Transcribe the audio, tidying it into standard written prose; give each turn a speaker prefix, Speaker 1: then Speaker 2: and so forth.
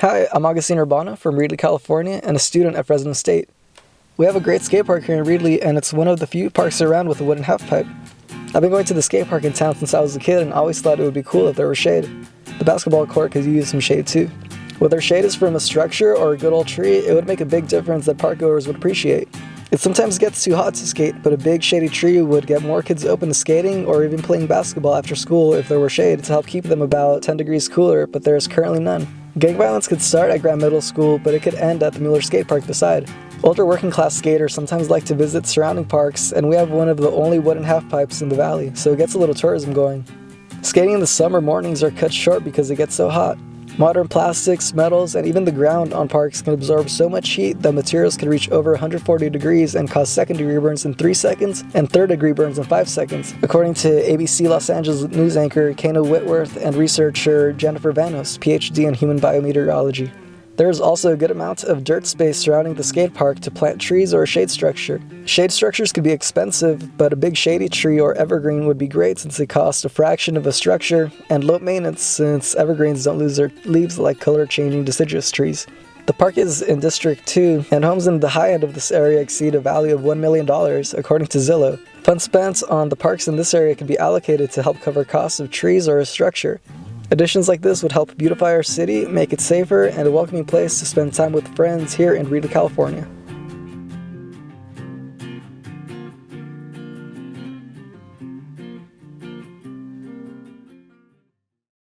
Speaker 1: Hi, I'm Augustine Urbana from Reedley, California, and a student at Fresno State. We have a great skate park here in Reedley, and it's one of the few parks around with a wooden halfpipe. I've been going to the skate park in town since I was a kid and always thought it would be cool if there was shade. The basketball court could use some shade too. Whether shade is from a structure or a good old tree, it would make a big difference that parkgoers would appreciate. It sometimes gets too hot to skate, but a big shady tree would get more kids open to skating or even playing basketball after school if there were shade to help keep them about 10 degrees cooler, but there is currently none. Gang violence could start at Grant Middle School, but it could end at the Mueller Skate Park beside. Older working class skaters sometimes like to visit surrounding parks, and we have one of the only wooden halfpipes in the valley, so it gets a little tourism going. Skating in the summer mornings are cut short because it gets so hot. Modern plastics, metals, and even the ground on parks can absorb so much heat that materials can reach over 140 degrees and cause second-degree burns in 3 seconds and third-degree burns in 5 seconds, according to ABC Los Angeles news anchor Kano Whitworth and researcher Jennifer Vanos, PhD in human biometeorology. There is also a good amount of dirt space surrounding the skate park to plant trees or a shade structure. Shade structures could be expensive, but a big shady tree or evergreen would be great since they cost a fraction of a structure, and low maintenance since evergreens don't lose their leaves like color-changing deciduous trees. The park is in District 2, and homes in the high end of this area exceed a value of $1 million, according to Zillow. Funds spent on the parks in this area can be allocated to help cover costs of trees or a structure. Additions like this would help beautify our city, make it safer, and a welcoming place to spend time with friends here in Reedley, California.